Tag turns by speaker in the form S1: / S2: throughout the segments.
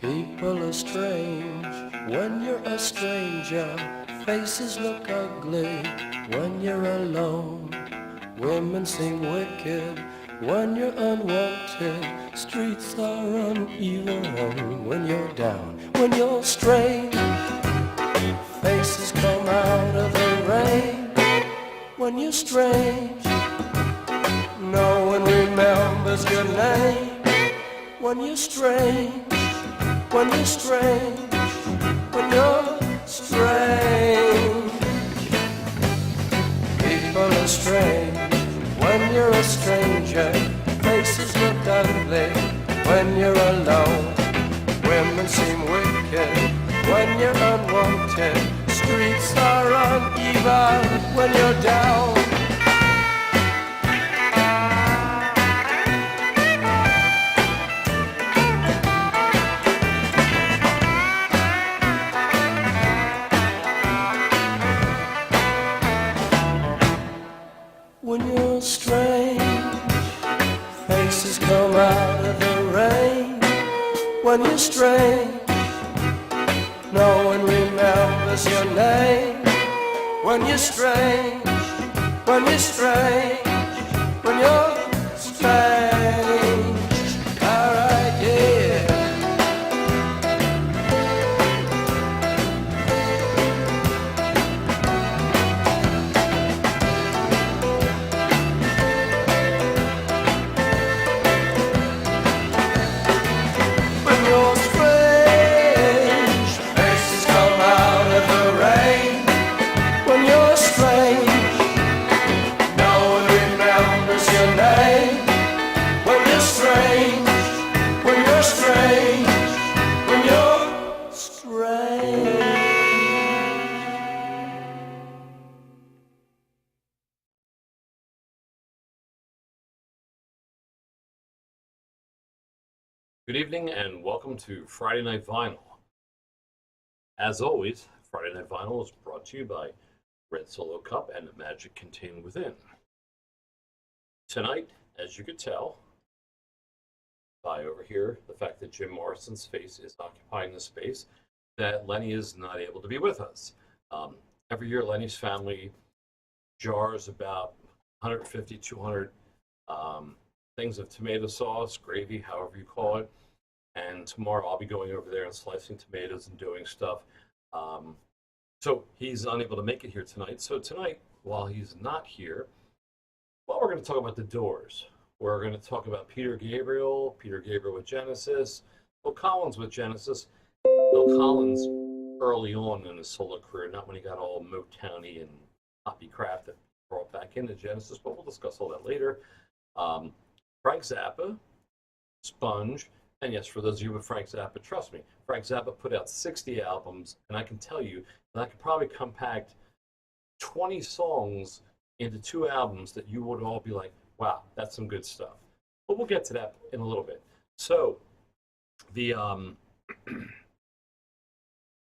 S1: People are strange when you're a stranger. Faces look ugly when you're alone. Women seem wicked when you're unwanted. Streets are uneven when you're down. When you're strange, faces come out of the rain. When you're strange, no one remembers your name. When you're strange, when you're strange, when you're strange. People are strange when you're a stranger. Faces look ugly when you're alone. Women seem wicked when you're unwanted. Streets are uneven when you're down. When you're strange, faces come out of the rain. When you're strange, no one remembers your name. When you're strange, when you're strange, when you're strange. Alright, yeah. When you're strange, faces come out of the rain. When you're strange, no one remembers your name. When you're strange, when you're strange, when you're strange.
S2: Good evening and welcome to Friday Night Vinyl. As always, Friday Night Vinyl is brought to you by Red Solo Cup and Magic Contained Within. Tonight, as you could tell by over here, the fact that Jim Morrison's face is occupying the space, that Lenny is not able to be with us. Every year, Lenny's family jars about 150, 200 things of tomato sauce, gravy, however you call it. And tomorrow I'll be going over there and slicing tomatoes and doing stuff. So he's unable to make it here tonight. So tonight, while he's not here, well, we're going to talk about the Doors. We're going to talk about Peter Gabriel with Genesis, Phil Collins with Genesis. Phil Collins early on in his solo career, not when he got all Motowny and poppy crap that brought back into Genesis, but we'll discuss all that later. Frank Zappa, Sponge, and yes, for those of you with Frank Zappa, trust me, Frank Zappa put out 60 albums, and I can tell you that I could probably compact 20 songs into 2 albums that you would all be like, wow, that's some good stuff. But we'll get to that in a little bit. So, the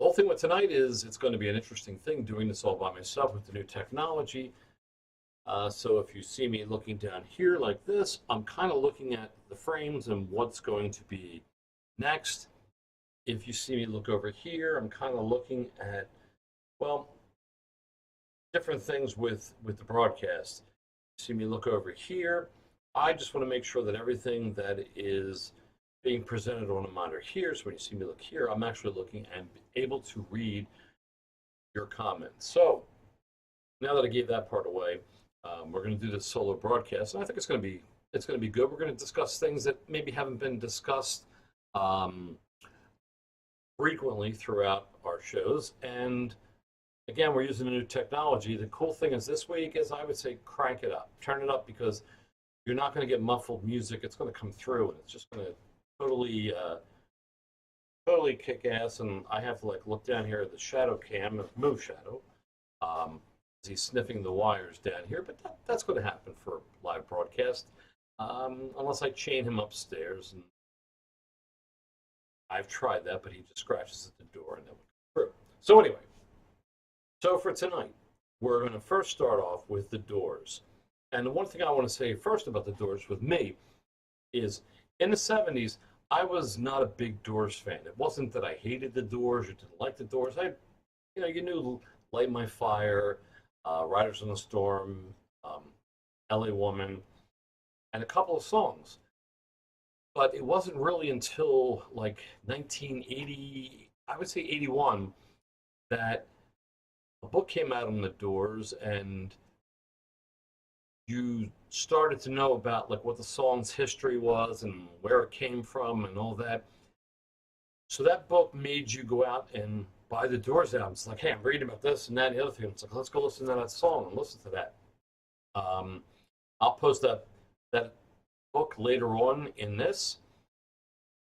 S2: whole thing with tonight is it's going to be an interesting thing doing this all by myself with the new technology. So if you see me looking down here like this, I'm kind of looking at the frames and what's going to be next. If you see me look over here, I'm kind of looking at, well, different things with the broadcast. You see me look over here. I just want to make sure that everything that is being presented on a monitor here, so when you see me look here, I'm actually looking and able to read your comments. So now that I gave that part away, we're going to do this solo broadcast, and I think it's going to be good. We're going to discuss things that maybe haven't been discussed frequently throughout our shows. And again, we're using a new technology. The cool thing is this week is I would say crank it up, turn it up, because you're not going to get muffled music. It's going to come through, and it's just going to totally kick ass. And I have to like look down here at the shadow cam, move shadow. He's sniffing the wires down here, but that's going to happen for a live broadcast, unless I chain him upstairs. And I've tried that, but he just scratches at the door and that would come through. So anyway, so for tonight, we're going to first start off with the Doors. And the one thing I want to say first about the Doors with me is in the 70s, I was not a big Doors fan. It wasn't that I hated the Doors or didn't like the Doors. You knew Light My Fire, Riders on the Storm, L.A. Woman, and a couple of songs. But it wasn't really until like 1980, I would say 81, that a book came out on the Doors, and you started to know about like what the song's history was and where it came from and all that. So that book made you go out and buy the Doors album. It's like, hey, I'm reading about this and that and the other thing. It's like, let's go listen to that song and listen to that. I'll post that book later on in this,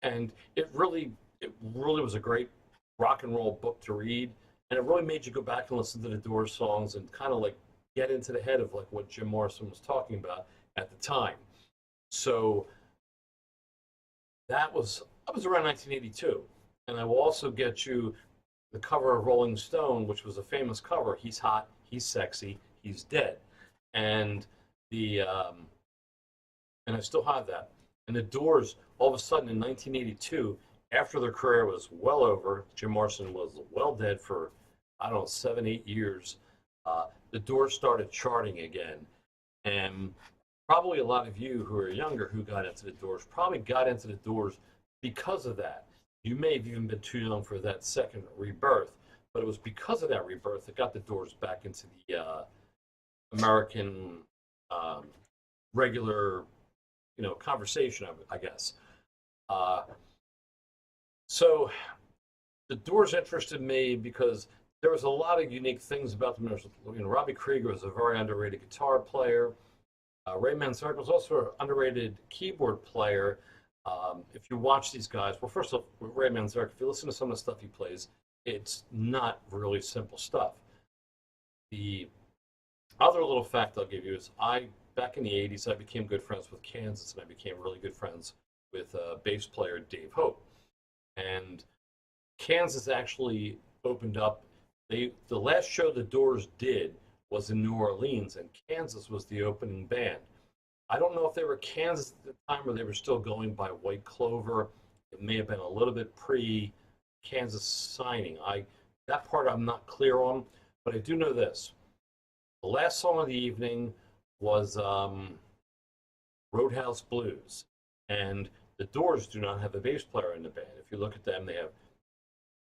S2: and it really was a great rock and roll book to read, and it really made you go back and listen to the Doors songs and kind of like get into the head of like what Jim Morrison was talking about at the time. So that was around 1982, and I will also get you the cover of Rolling Stone, which was a famous cover. He's hot, he's sexy, he's dead, and and I still have that. And the Doors, all of a sudden in 1982, after their career was well over, Jim Morrison was well dead for, I don't know, 7-8 years, the Doors started charting again. And probably a lot of you who are younger who got into the Doors probably got into the Doors because of that. You may have even been too young for that second rebirth, but it was because of that rebirth that got the Doors back into the American regular, conversation, I guess. So the Doors interested me because there was a lot of unique things about them. Robbie Krieger was a very underrated guitar player. Ray Manzarek was also an underrated keyboard player. If you watch these guys, well, first of all, Ray Manzarek, if you listen to some of the stuff he plays, it's not really simple stuff. The other little fact I'll give you is back in the 80s, I became good friends with Kansas, and I became really good friends with bass player Dave Hope. And Kansas actually opened up. The last show the Doors did was in New Orleans, and Kansas was the opening band. I don't know if they were Kansas at the time or they were still going by White Clover. It may have been a little bit pre-Kansas signing. That part I'm not clear on, but I do know this. The last song of the evening was Roadhouse Blues, and the Doors do not have a bass player in the band. If you look at them, they have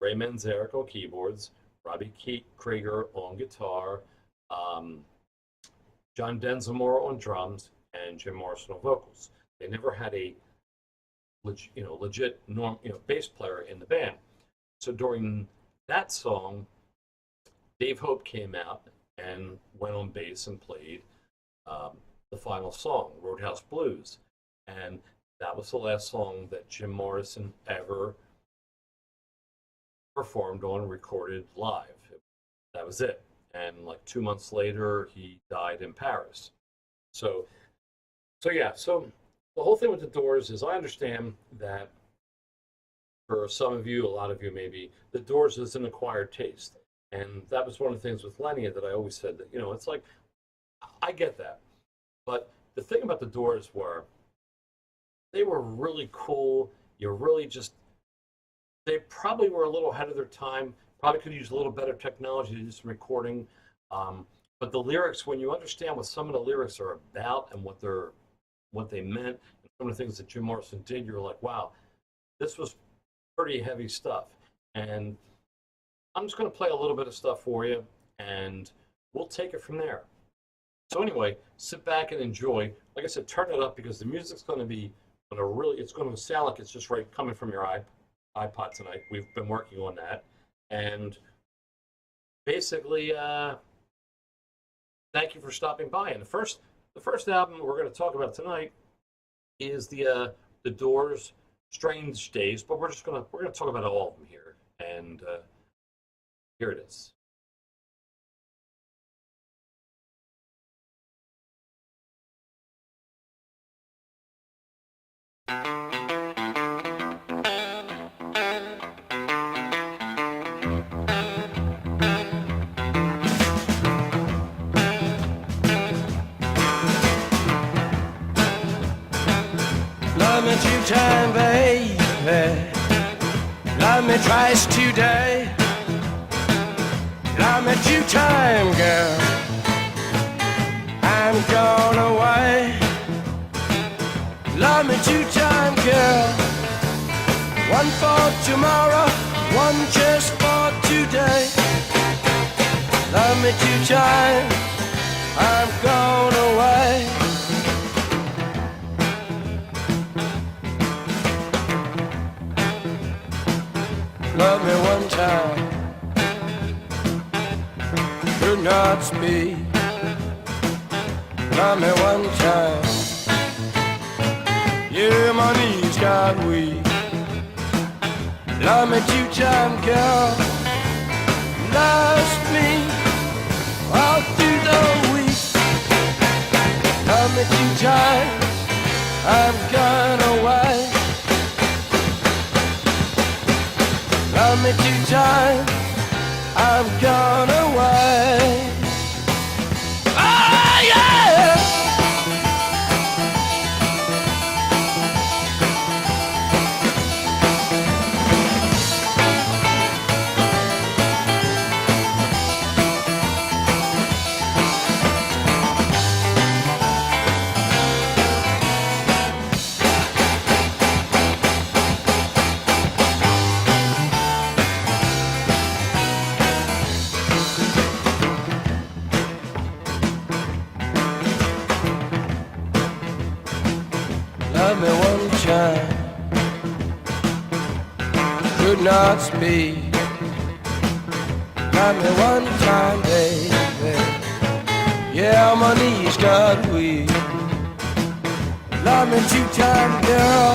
S2: Ray Manzarek on keyboards, Robbie Krieger on guitar, John Densmore on drums, and Jim Morrison on vocals. They never had a legit bass player in the band. So during that song, Dave Hope came out and went on bass and played the final song, Roadhouse Blues. And that was the last song that Jim Morrison ever performed on and recorded live. That was it. And like 2 months later, he died in Paris. So the whole thing with the Doors is I understand that for some of you, a lot of you maybe, the Doors is an acquired taste. And that was one of the things with Lenny that I always said that, it's like, I get that. But the thing about the Doors were, they were really cool. They probably were a little ahead of their time, probably could use a little better technology to do some recording. But the lyrics, when you understand what some of the lyrics are about and what they meant, and some of the things that Jim Morrison did, you're like, wow, this was pretty heavy stuff. And I'm just going to play a little bit of stuff for you, and we'll take it from there. So anyway, sit back and enjoy. Like I said, turn it up because the music's going to be it's going to sound like it's just right coming from your iPod tonight. We've been working on that, and basically, thank you for stopping by. And the first album we're going to talk about tonight is the Doors' Strange Days, but we're going to talk about all of them here, and here it is.
S1: Love me 2 times, babe. Love me twice today. Love me 2 times, girl. I'm gone away. Love me 2 times, girl. 1 for tomorrow, 1 just for today. Love me 2 times. I'm gone away. Love me 1 time. Could not speak. Love me 1 time. Yeah, my knees got weak. Love me 2 times, girl. Lost me all through the week. Love me 2 times. I'm gone away. Love me 2 times. I'm gone away. Oh yeah. Love me 1 time. Could not speak. Love me 1 time, baby. Yeah, my knees got weak. Love me 2 times, girl.